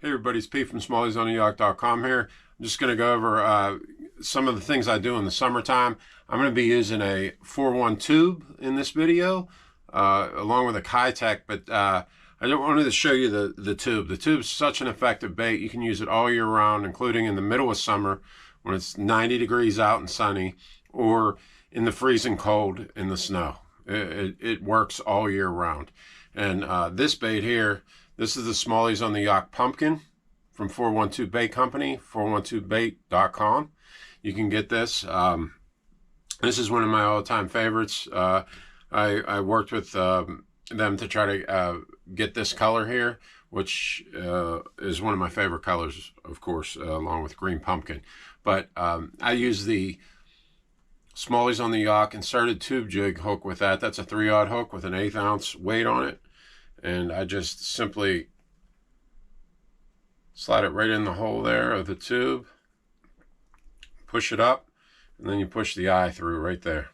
Hey everybody, it's Pete from smallmouth here. I'm just going to go over some of the things I do in the summertime. I'm going to be using a 4-1 tube in this video, along with a Kitech, but I wanted to show you the tube. The tube's such an effective bait. You can use it all year round, including in the middle of summer when it's 90 degrees out and sunny, or in the freezing cold in the snow. It works all year round. And this bait here, this is the Smallies on the Yacht Pumpkin from 412 Bait Company, 412bait.com. You can get this. This is one of my all-time favorites. I worked with them to try to get this color here, which is one of my favorite colors, of course, along with green pumpkin. But I use the Smallies on the Yacht inserted tube jig hook with that. That's a 3/0 hook with an 1/8 ounce weight on it. And I just simply slide it right in the hole there of the tube, push it up, and then you push the eye through right there.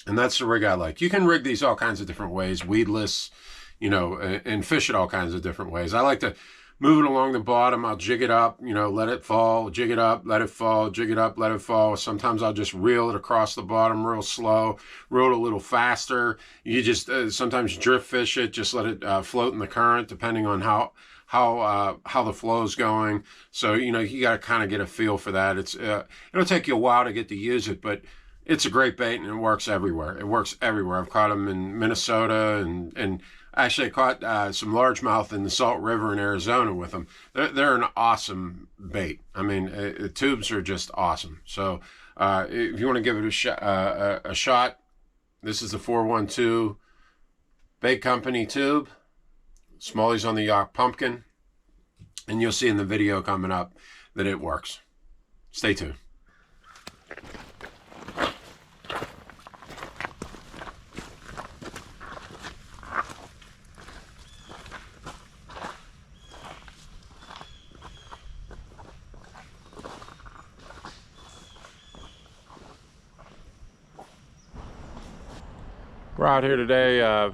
And that's the rig I like. You can rig these all kinds of different ways, weedless, you know, and fish it all kinds of different ways. I like to move it along the bottom. I'll jig it up, you know, let it fall, jig it up, let it fall, jig it up, let it fall. Sometimes I'll just reel it across the bottom real slow, reel it a little faster. You just sometimes drift fish it, just let it float in the current, depending on how the flow is going. So, you know, you got to kind of get a feel for that. It'll take you a while to get to use it, but it's a great bait and it works everywhere. It works everywhere. I've caught them in Minnesota and actually, I caught some largemouth in the Salt River in Arizona with them. They're an awesome bait. I mean, the tubes are just awesome. So if you want to give it a shot, this is the 412 Bait Company tube, Smallies on the Yacht Pumpkin, and you'll see in the video coming up that it works. Stay tuned. We're out here today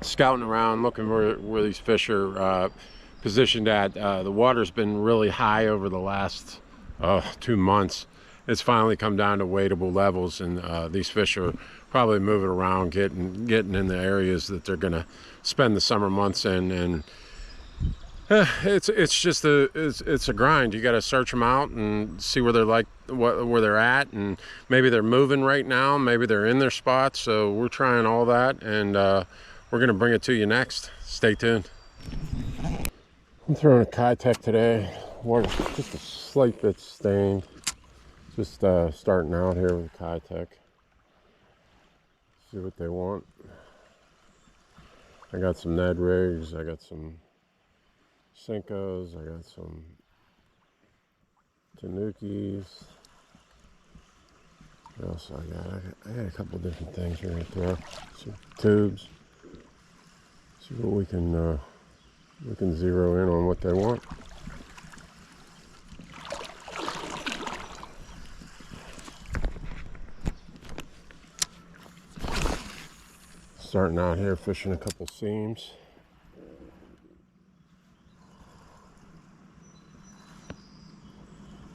scouting around, looking where these fish are positioned at. The water's been really high over the last 2 months. It's finally come down to wadeable levels, and these fish are probably moving around, getting in the areas that they're going to spend the summer months in. And it's just a grind. You got to search them out and see where they're at, and maybe they're moving right now, maybe they're in their spots. So we're trying all that, and we're gonna bring it to you next. Stay tuned. I'm throwing a Kitech today. Water's just a slight bit stained. Just starting out here with a Kitech. See what they want. I got some Ned rigs. I got some Senkos, I got some Tanukis. What else I got a couple different things we're gonna throw. Some tubes. See what we can zero in on what they want. Starting out here fishing a couple seams.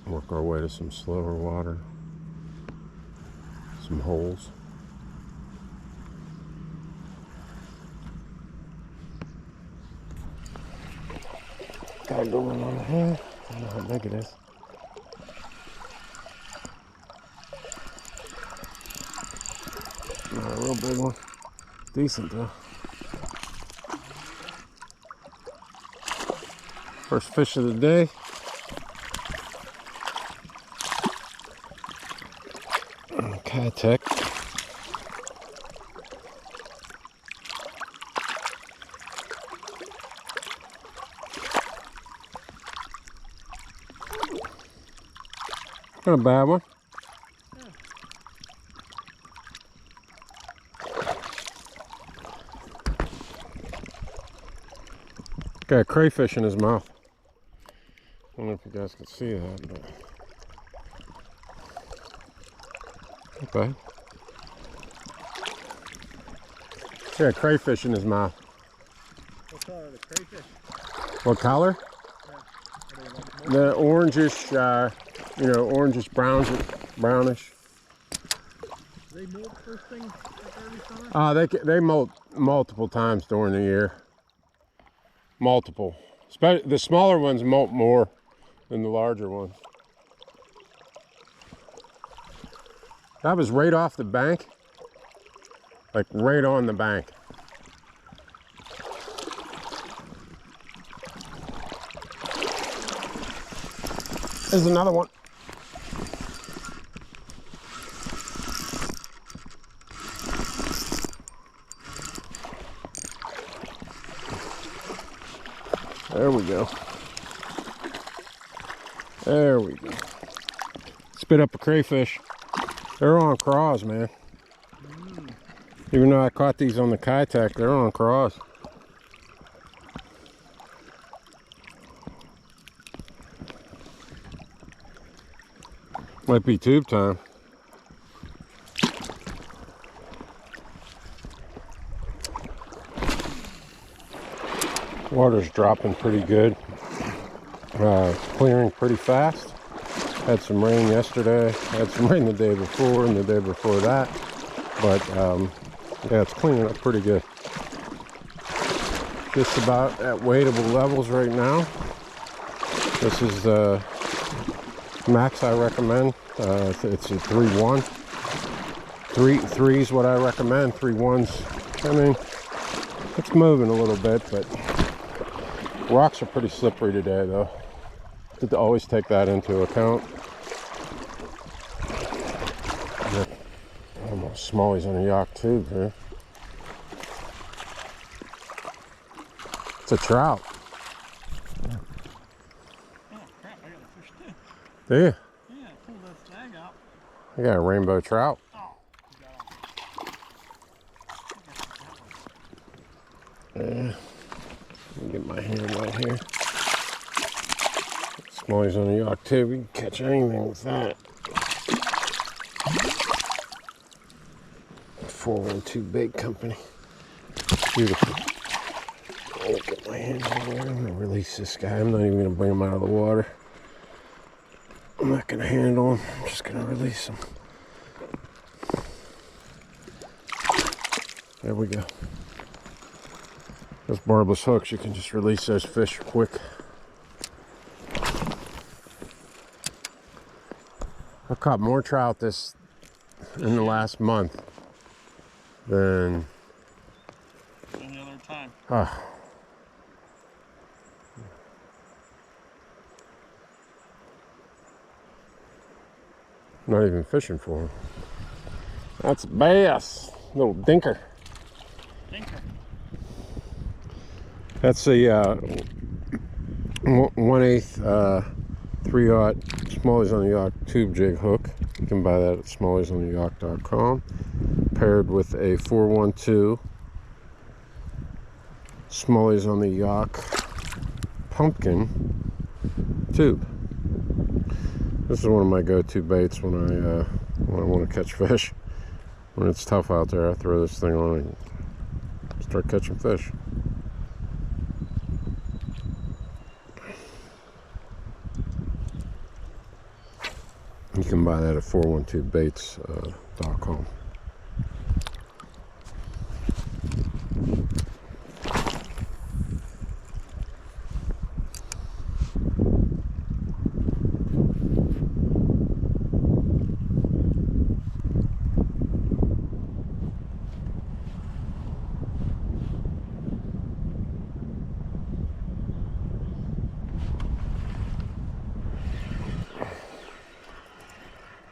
Work our way to some slower water, some holes. Got a good one on the head. I don't know how big it is. Not a real big one. Decent though. First fish of the day. Kitech. Not a bad one. Got a crayfish in his mouth. I don't know if you guys can see that, but not bad. Got a crayfish in his mouth. What color are the crayfish? What color? The orangish, you know, orangish brownish. They molt first thing like every summer? They molt multiple times during the year. Multiple. The smaller ones molt more than the larger ones. That was right off the bank. Like right on the bank. There's another one. There we go. There we go. Spit up a crayfish. They're on craws, man. Even though I caught these on the Kitech, they're on craws. Might be tube time. Water's dropping pretty good. Clearing pretty fast. Had some rain yesterday. Had some rain the day before and the day before that. But yeah, it's cleaning up pretty good. Just about at wadeable levels right now. This is the max I recommend. It's a 3-1. 3 is what I recommend. 3-1s. I mean, it's moving a little bit, but rocks are pretty slippery today, though. To always take that into account. Almost smallies on a yak tube here. It's a trout. Oh crap, I got a fish too. Do you? Yeah, I pulled that snag out. I got a rainbow trout. Oh, Yeah. Let me get my hand right here. Smallies on the yak tube. We can catch anything with that. 412 Bait Company. Beautiful. I'll get my hand in there. I'm going to release this guy. I'm not even going to bring him out of the water. I'm not going to handle him. I'm just going to release him. There we go. Those barbless hooks, you can just release those fish quick. I've caught more trout in the last month than any other time. Not even fishing for them. That's a bass, little dinker. Dinker. That's a 1/8 3/0 smallies on the yak tube jig hook. You can buy that at smallmiesontheyak.com. Paired with a 412 smallies on the yak pumpkin tube. This is one of my go-to baits when I want to catch fish. When it's tough out there, I throw this thing on and start catching fish. You can buy that at 412baits.com.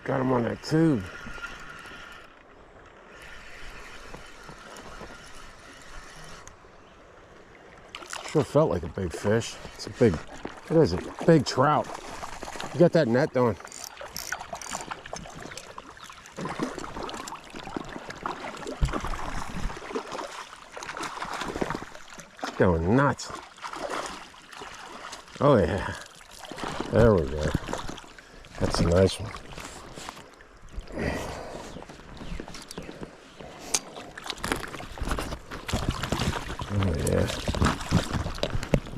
Got him on that tube. Sure felt like a big fish. It is a big trout. You got that net doing. Going nuts. Oh yeah. There we go. That's a nice one.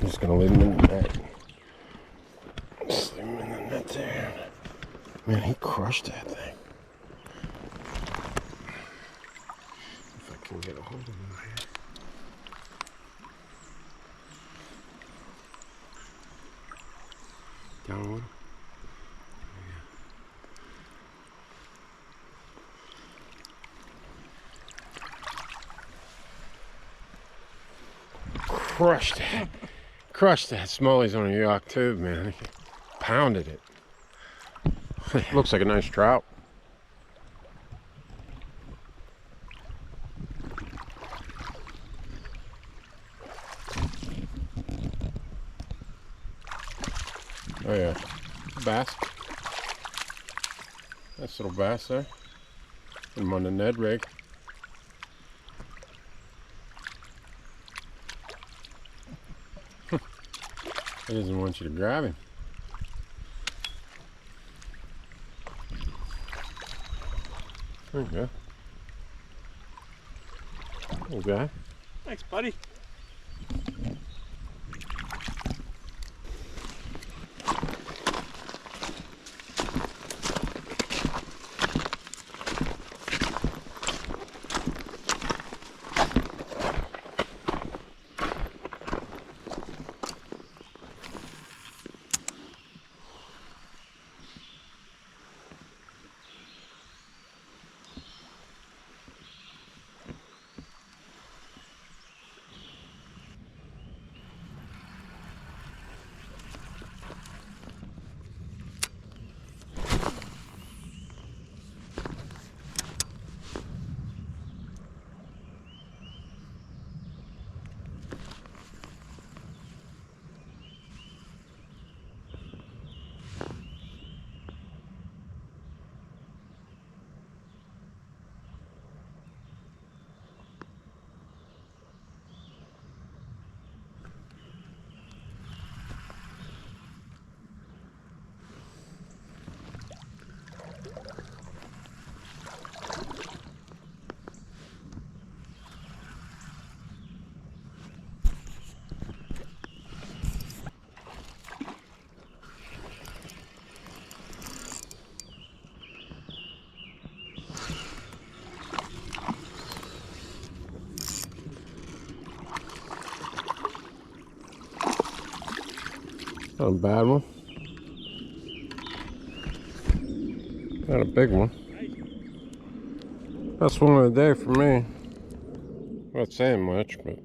I'm just gonna leave him in the net. Just leave him in the net there. Man, he crushed that thing. If I can get a hold of him here. Down one. Crushed that. Crushed that. Smalley's on a York tube, man. He pounded it. Looks like a nice trout. Oh yeah, bass. Nice little bass there. Put him on the Ned rig. He doesn't want you to grab him. There you go. Okay. Thanks, buddy. Not a bad one. Not a big one. Best one of the day for me. Not saying much, but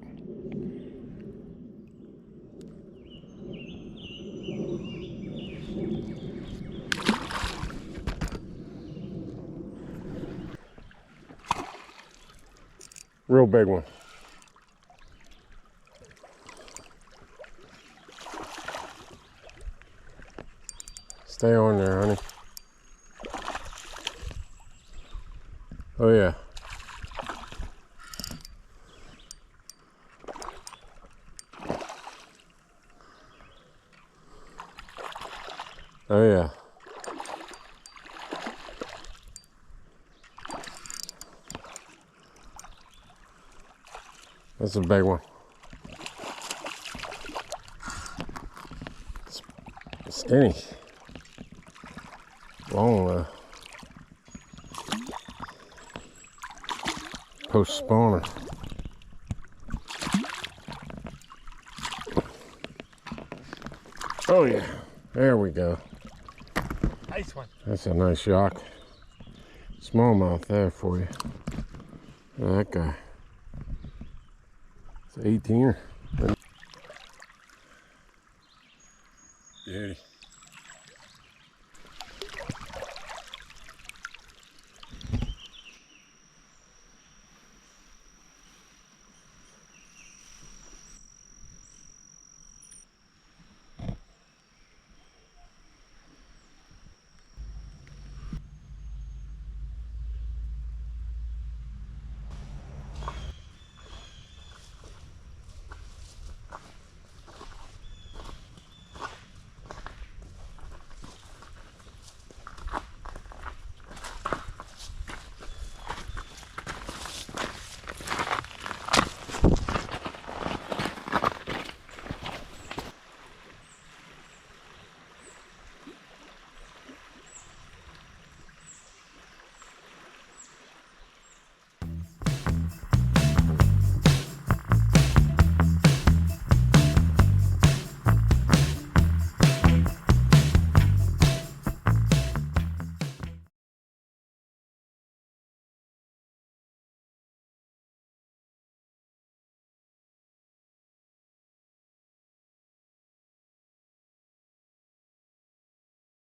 real big one. Stay on there, honey. Oh yeah. Oh yeah. That's a big one. Skinny. Long post spawner. Oh yeah, there we go. Nice one. That's a nice yak. Smallmouth there for you. Look at that guy. It's an 18er.